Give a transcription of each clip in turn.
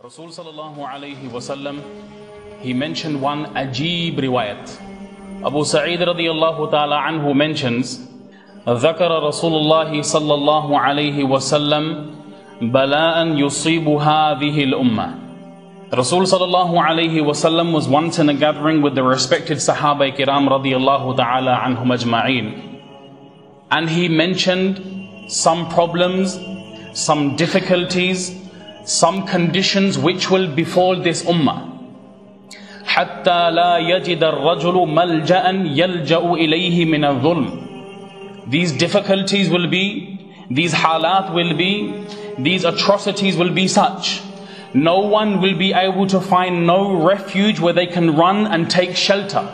Rasul sallallahu alayhi wasallam, he mentioned one ajib riwayat. Abu Sa'id radiyallahu ta'ala anhu mentions, ذكر رسول الله صلى الله عليه وسلم بلاء يصيب هذه الأمة. Rasul sallallahu alayhi wasallam was once in a gathering with the respected Sahaba kiram radiyallahu ta'ala anhum ajma'een, and he mentioned some problems, some difficulties, some conditions which will befall this ummah. حتى لا يجد الرجل ملجأ يلجأ إليه من الظلم. These difficulties will be, these halat will be, these atrocities will be such. No one will be able to find no refuge where they can run and take shelter.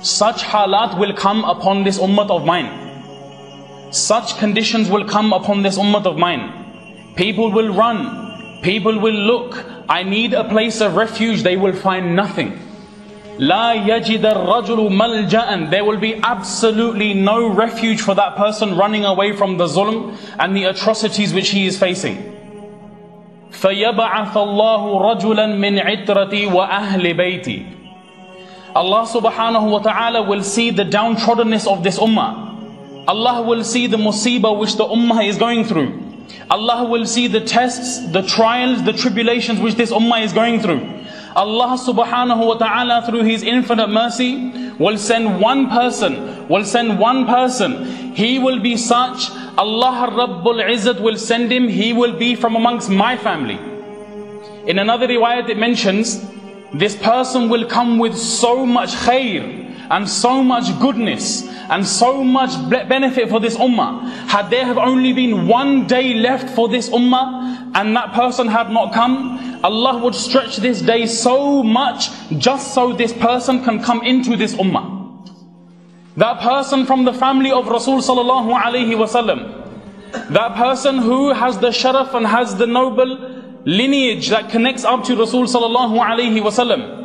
Such halat will come upon this ummah of mine. Such conditions will come upon this ummah of mine. People will run. People will look. I need a place of refuge. They will find nothing. لا يجد الرجل ملجأ. There will be absolutely no refuge for that person running away from the zulm and the atrocities which he is facing. فَيَبْعَثَ اللَّهُ رَجُلًا مِنْ عِتْرَتِي وَأَهْلِ بَيْتِي. Allah subhanahu wa ta'ala will see the downtroddenness of this ummah. Allah will see the musibah which the ummah is going through. Allah will see the tests, the trials, the tribulations which this ummah is going through. Allah subhanahu wa ta'ala through His infinite mercy will send one person, He will be such, Allah Rabbul Izzat will send him, he will be from amongst my family. In another riwayat it mentions, this person will come with so much khair and so much goodness and so much benefit for this ummah. Had there have only been one day left for this ummah and that person had not come, Allah would stretch this day so much just so this person can come into this ummah. That person from the family of Rasul sallallahu alayhi wasallam, that person who has the sharaf and has the noble lineage that connects up to Rasul sallallahu alayhi wasallam.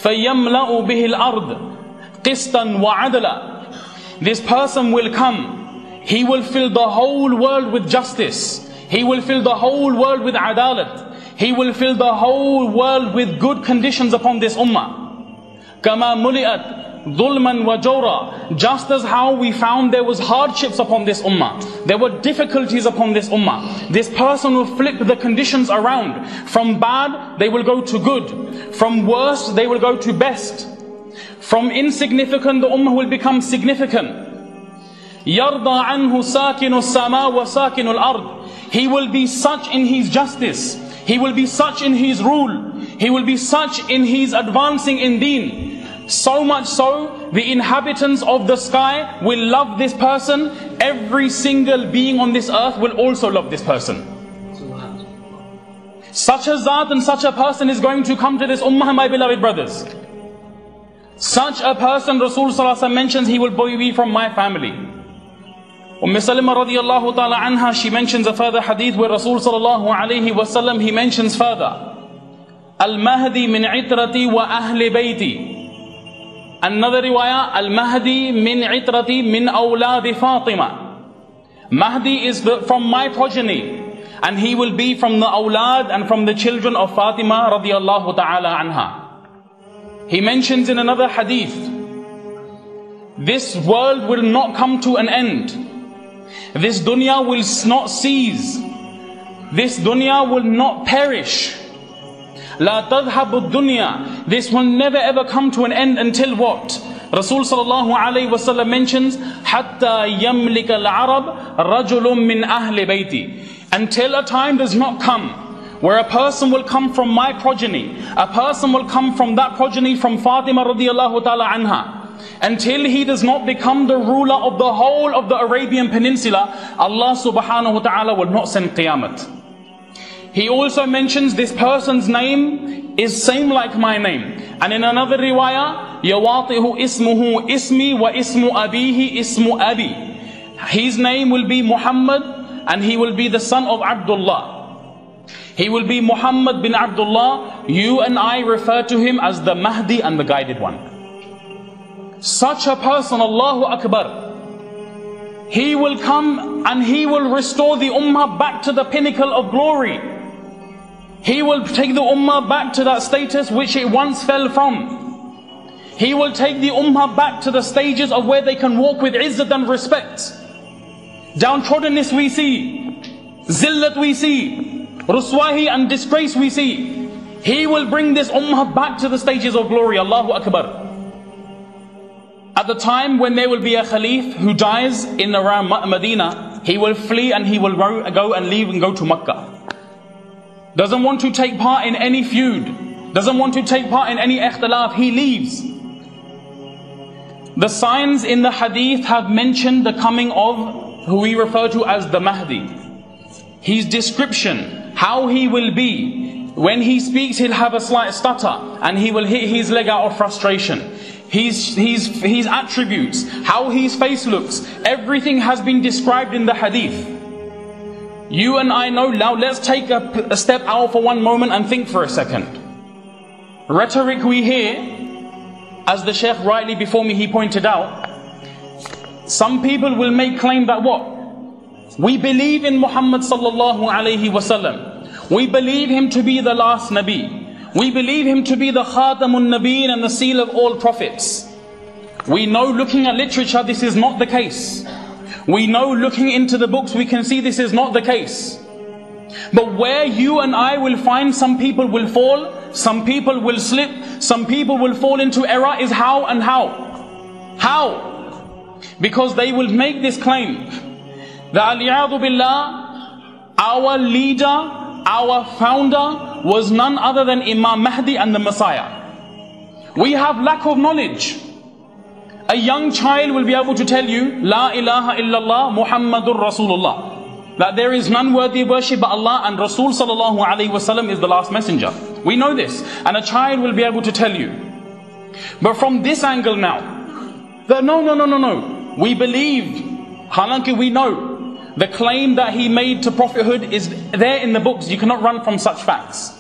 فَيَمْلَأُ بِهِ الْأَرْضِ قِسْطًا وَعَدْلًا. This person will come, he will fill the whole world with justice, he will fill the whole world with adalat, he will fill the whole world with good conditions upon this ummah. كَمَا مُلِئَتْ ظُلْمًا وَجَوْرًا. Just as how we found there was hardships upon this ummah, there were difficulties upon this ummah, this person will flip the conditions around. From bad they will go to good, from worst they will go to best, from insignificant the ummah will become significant. يَرْضَى عَنْهُ سَاكِنُ السَّمَاءِ وَسَاكِنُ الْأَرْضِ. He will be such in his justice, he will be such in his rule, he will be such in his advancing in deen. So much so, the inhabitants of the sky will love this person. Every single being on this earth will also love this person. Such a zat and such a person is going to come to this ummah, my beloved brothers. Such a person, Rasul sallallahu alaihi wasallam mentions, he will be from my family. Salima radiyallahu ta'ala anha, she mentions a further hadith where Rasul sallallahu alayhi wasallam, he mentions further, Al-Mahdi min itrati wa ahli bayti. Another riwayah, Al-Mahdi min itrati min awladi Fatima. Mahdi is from my progeny, and he will be from the awlad and from the children of Fatima radiyallahu ta'ala anha. He mentions in another hadith, this world will not come to an end. This dunya will not cease. This dunya will not perish. La tadhhabu dunya. This will never ever come to an end until what? Rasul sallallahu alayhi wasallam mentions, hatta yamlik al-arab rajulun min ahli bayti. Until a time does not come where a person will come from my progeny, a person will come from that progeny from Fatima radiyallahu ta'ala anha, until he does not become the ruler of the whole of the Arabian Peninsula, Allah subhanahu wa ta'ala will not send Qiyamah. He also mentions this person's name is same like my name. And in another riwayah, يَوَاطِهُ إِسْمُهُ إِسْمِي وَإِسْمُ أَبِيهِ إِسْمُ أَبِي. His name will be Muhammad and he will be the son of Abdullah. He will be Muhammad bin Abdullah. You and I refer to him as the Mahdi and the guided one. Such a person, Allahu Akbar, he will come and he will restore the ummah back to the pinnacle of glory. He will take the ummah back to that status which it once fell from. He will take the ummah back to the stages of where they can walk with izzat and respect. Downtroddenness we see, zillat we see, ruswahi and disgrace we see. He will bring this ummah back to the stages of glory. Allahu Akbar. At the time when there will be a Khalif who dies in around Medina, he will flee and he will go and leave and go to Makkah. Doesn't want to take part in any feud, doesn't want to take part in any ikhtilaf, he leaves. The signs in the hadith have mentioned the coming of who we refer to as the Mahdi. His description, how he will be. When he speaks, he'll have a slight stutter and he will hit his leg out of frustration. His attributes, how his face looks, everything has been described in the hadith. You and I know. Now let's take a step out for one moment and think for a second. Rhetoric we hear, as the Shaykh rightly before me he pointed out, some people will make claim that what? We believe in Muhammad sallallahu alayhi wasallam. We believe him to be the last Nabi. We believe him to be the Khatamun Nabiyyin and the seal of all prophets. We know looking at literature this is not the case. We know looking into the books we can see this is not the case. But where you and I will find some people will fall, some people will slip, some people will fall into error is how and how. How? Because they will make this claim that al-i'adhu billah, our leader, our founder was none other than Imam Mahdi and the Messiah. We have lack of knowledge. A young child will be able to tell you, La ilaha illallah Muhammadur Rasulullah, that there is none worthy of worship but Allah, and Rasul sallallahu alayhi wasallam is the last messenger. We know this, and a child will be able to tell you. But from this angle now, that no, we believed, halanki we know, the claim that he made to prophethood is there in the books. You cannot run from such facts.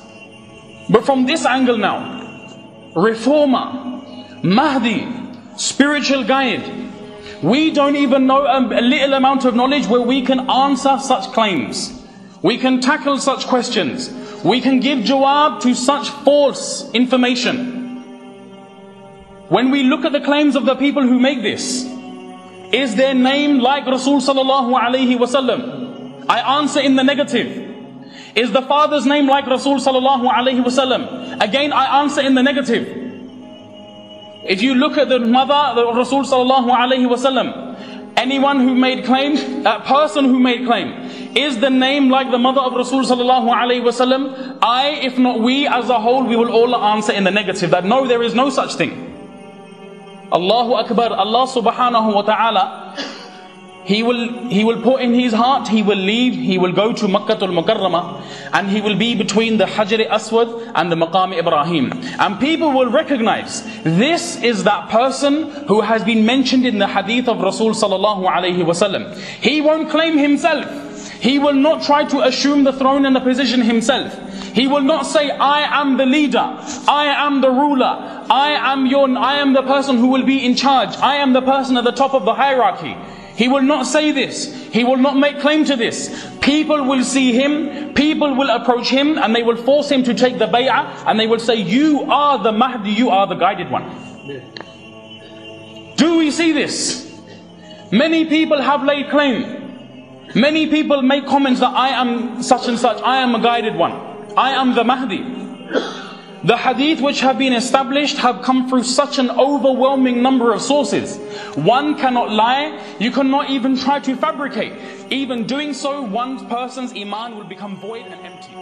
But from this angle now, reformer, Mahdi, spiritual guide, we don't even know a little amount of knowledge where we can answer such claims. We can tackle such questions. We can give jawab to such false information. When we look at the claims of the people who make this, is their name like Rasul sallallahu alayhi wasallam? I answer in the negative. Is the father's name like Rasul sallallahu alayhi wasallam? Again, I answer in the negative. If you look at the mother, the Rasul sallallahu alayhi wasallam, anyone who made claim, that person who made claim, is the name like the mother of Rasul sallallahu alayhi wasallam? If not we as a whole, we will all answer in the negative, that no, there is no such thing. Allahu Akbar. Allah subhanahu wa ta'ala, He will put in his heart, he will leave, he will go to Makkatul Mukarramah, and he will be between the Hajar Aswad and the Maqam Ibrahim. And people will recognize, this is that person who has been mentioned in the hadith of Rasul sallallahu alayhi wasallam. He won't claim himself. He will not try to assume the throne and the position himself. He will not say, I am the leader, I am the ruler, I am the person who will be in charge, I am the person at the top of the hierarchy. He will not say this. He will not make claim to this. People will see him, people will approach him, and they will force him to take the bay'ah, and they will say, you are the Mahdi, you are the guided one. Do we see this? Many people have laid claim. Many people make comments that I am such and such, I am a guided one, I am the Mahdi. The hadith which have been established have come through such an overwhelming number of sources. One cannot lie, you cannot even try to fabricate. Even doing so, one person's iman will become void and empty.